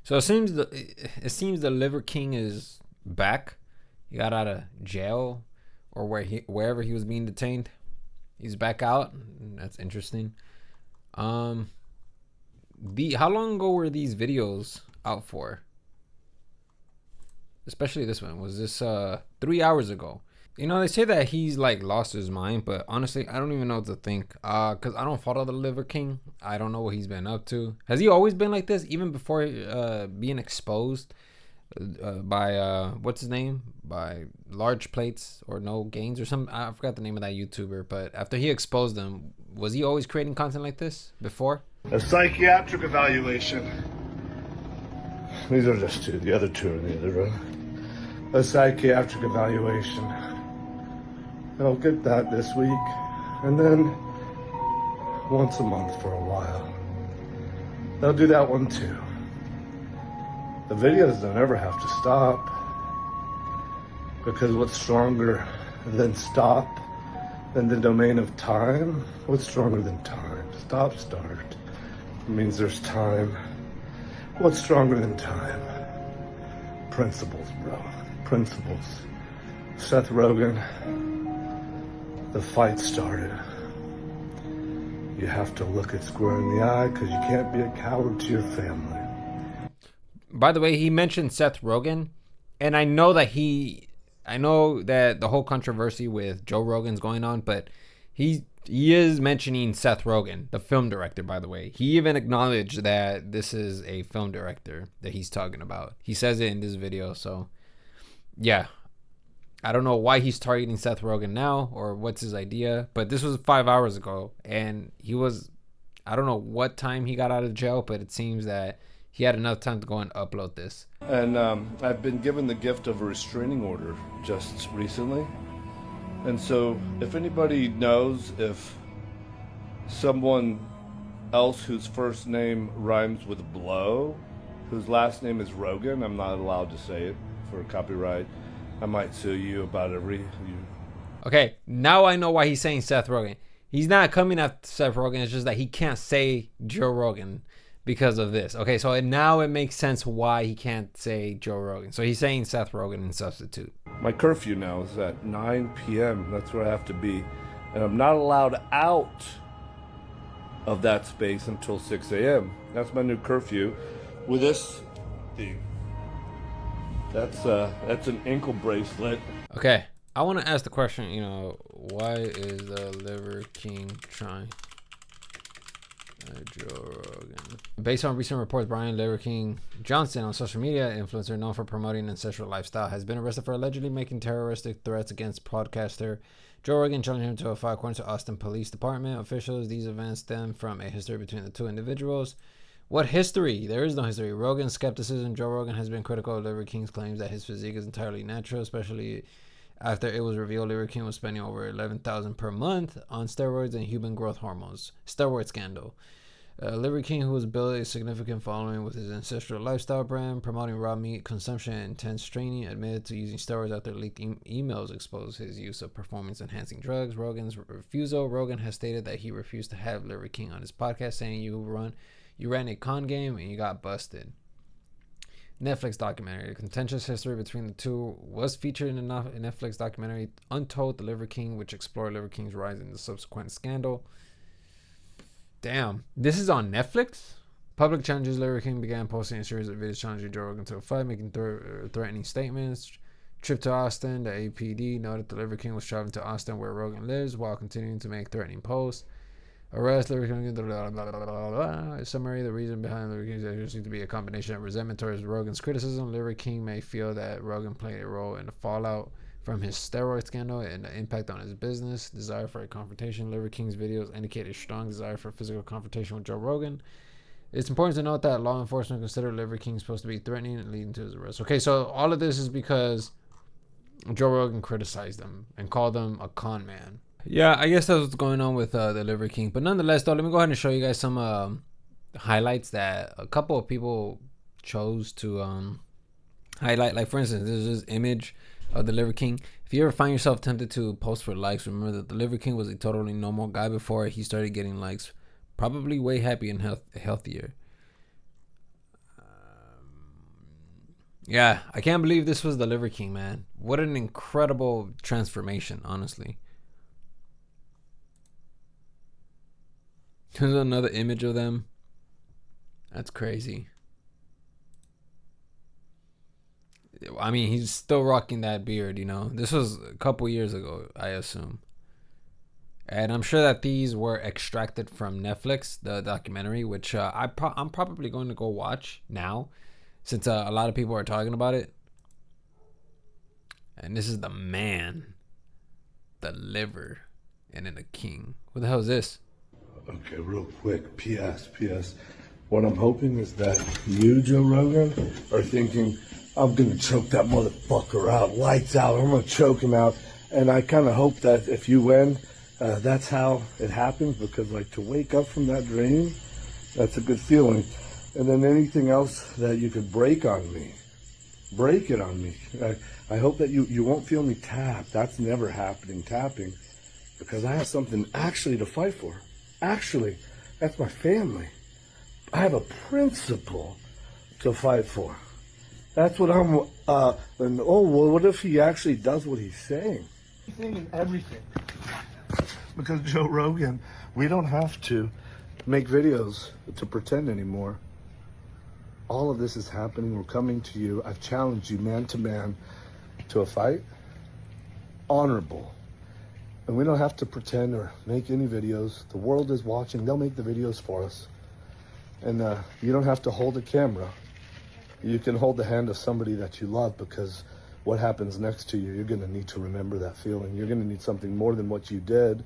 So it seems the Liver King is back. He got out of jail or wherever he was being detained. He's back out. That's interesting. Um, how long ago were these videos out for? Especially this one. Was this 3 hours ago? They say that he's like lost his mind, but honestly, I don't even know what to think. Cause I don't follow the Liver King. I don't know what he's been up to. Has he always been like this, even before being exposed by what's his name? By Large Plates or No Gains or something? I forgot the name of that YouTuber. But after he exposed them, was he always creating content like this before? A psychiatric evaluation. These are just two. The other two are in the other room. A psychiatric evaluation. I'll get that this week. And then once a month for a while. They'll do that one too. The videos don't ever have to stop. Because what's stronger than stop than the domain of time? What's stronger than time? Stop, start. It means there's time. What's stronger than time? Principles, bro. Principles. Seth Rogen, the fight started. You have to look it square in the eye because you can't be a coward to your family. By the way, he mentioned Seth Rogen, and I know that the whole controversy with Joe Rogan's going on, but he is mentioning Seth Rogen, the film director, by the way. He even acknowledged that this is a film director that he's talking about. He says it in this video, so yeah. I don't know why he's targeting Seth Rogen now or what's his idea, but this was 5 hours ago, and I don't know what time he got out of jail, but it seems that he had enough time to go and upload this. And I've been given the gift of a restraining order just recently. And so if anybody knows if someone else whose first name rhymes with blow, whose last name is Rogan, I'm not allowed to say it for copyright, I might sue you about Okay, now I know why he's saying Seth Rogen. He's not coming after Seth Rogen, it's just that he can't say Joe Rogan because of this. Okay, so now it makes sense why he can't say Joe Rogan. So he's saying Seth Rogen in substitute. My curfew now is at 9 p.m. That's where I have to be. And I'm not allowed out of that space until 6 a.m. That's my new curfew. With this thing. That's an ankle bracelet. Okay, I want to ask the question, why is the Liver King trying Joe Rogan? Based on recent reports, Brian Liver King Johnson, on social media influencer known for promoting an ancestral lifestyle, has been arrested for allegedly making terroristic threats against podcaster Joe Rogan, challenging him to a fight. According to Austin Police Department officials, these events stem from a history between the two individuals. What history? There is no history. Rogan's skepticism. Joe Rogan has been critical of Liver King's claims that his physique is entirely natural, especially after it was revealed Liver King was spending over $11,000 per month on steroids and human growth hormones. Steroid scandal. Liver King, who has built a significant following with his ancestral lifestyle brand, promoting raw meat consumption and intense training, admitted to using steroids after leaked emails exposed his use of performance-enhancing drugs. Rogan's refusal. Rogan has stated that he refused to have Liver King on his podcast, saying you ran a con game and you got busted. Netflix documentary. The contentious history between the two was featured in a Netflix documentary, Untold, The Liver King, which explored Liver King's rise in the subsequent scandal. Damn. This is on Netflix? Public challenges. Liver King began posting a series of videos challenging Joe Rogan to a fight, making threatening statements. Trip to Austin. The APD noted the Liver King was traveling to Austin where Rogan lives while continuing to make threatening posts. Arrest Liver King. Blah, blah, blah, blah, blah. Summary. The reason behind Liver King's actions seems to be a combination of resentment towards Rogan's criticism. Liver King may feel that Rogan played a role in the fallout from his steroid scandal and the impact on his business. Desire for a confrontation. Liver King's videos indicate a strong desire for physical confrontation with Joe Rogan. It's important to note that law enforcement considered Liver King supposed to be threatening and leading to his arrest. Okay, so all of this is because Joe Rogan criticized him and called him a con man. Yeah, I guess that's what's going on with the Liver King. But nonetheless, though, let me go ahead and show you guys some highlights that a couple of people chose to highlight. Like, for instance, there's this image of the Liver King. If you ever find yourself tempted to post for likes, remember that the Liver King was a totally normal guy before he started getting likes. Probably way happy and healthier. Yeah, I can't believe this was the Liver King, man. What an incredible transformation, honestly. There's another image of them. That's crazy. I mean, he's still rocking that beard, you know. This was a couple years ago, I assume. And I'm sure that these were extracted from Netflix, the documentary, which I'm probably going to go watch now, since a lot of people are talking about it. And this is the man, the liver, and then the king. What the hell is this? Okay, real quick. P.S. What I'm hoping is that you, Joe Rogan, are thinking, I'm going to choke that motherfucker out. Lights out. I'm going to choke him out. And I kind of hope that if you win, that's how it happens. Because, like, to wake up from that dream, that's a good feeling. And then anything else that you could break on me, break it on me. I hope that you won't feel me tap. That's never happening, tapping. Because I have something actually to fight for. Actually, that's my family. I have a principle to fight for. That's what I'm, and oh, well, what if he actually does what he's saying? Everything. Because Joe Rogan, we don't have to make videos to pretend anymore. All of this is happening. We're coming to you. I've challenged you man to man to a fight. Honorable. And we don't have to pretend or make any videos. The world is watching. They'll make the videos for us. And you don't have to hold a camera. You can hold the hand of somebody that you love, because what happens next to you, you're going to need to remember that feeling. You're going to need something more than what you did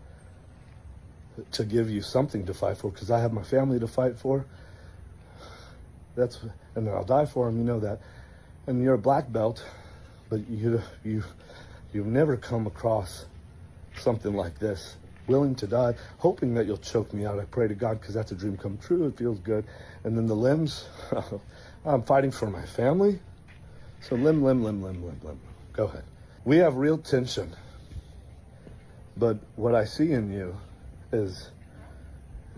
to give you something to fight for, because I have my family to fight for. And I'll die for them, you know that. And you're a black belt, but you've never come across something like this, willing to die, hoping that you'll choke me out. I pray to God, because that's a dream come true. It feels good. And then the limbs, I'm fighting for my family. So limb. Go ahead. We have real tension. But what I see in you is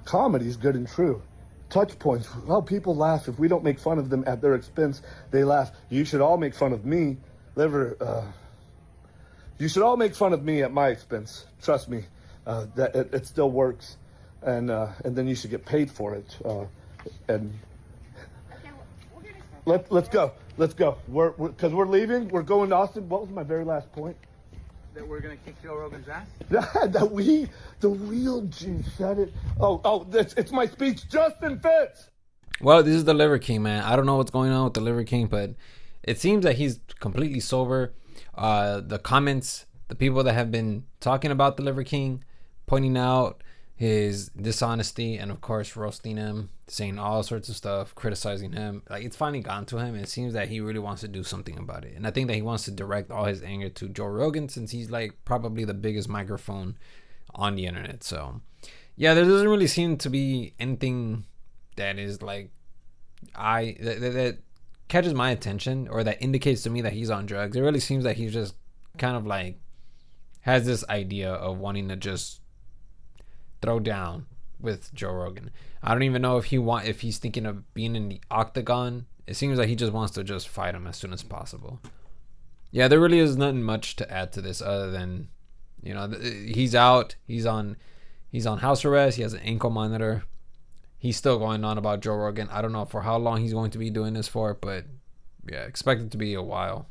comedy is good and true. Touch points. Oh, people laugh. If we don't make fun of them at their expense, they laugh. You should all make fun of me. You should all make fun of me at my expense. Trust me, that it still works, and then you should get paid for it. And let's go. Because we're leaving. We're going to Austin. What was my very last point? That we're gonna kick Joe Rogan's ass. The real G said it. Oh, it's my speech. Justin Fitz. Well, this is the Liver King, man. I don't know what's going on with the Liver King, but it seems that he's completely sober. The comments, the people that have been talking about the Liver King, pointing out his dishonesty, and of course roasting him, saying all sorts of stuff, criticizing him. Like, it's finally gone to him. It seems that he really wants to do something about it, and I think that he wants to direct all his anger to Joe Rogan, since he's like probably the biggest microphone on the internet. So yeah, there doesn't really seem to be anything that is like that catches my attention, or that indicates to me that he's on drugs. It really seems that he's just kind of like has this idea of wanting to just throw down with Joe Rogan. I don't even know if he's thinking of being in the octagon. It seems like he just wants to just fight him as soon as possible. Yeah, there really is nothing much to add to this other than, you know, he's out. He's on house arrest. He has an ankle monitor. He's still going on about Joe Rogan. I don't know for how long he's going to be doing this for, but yeah, expect it to be a while.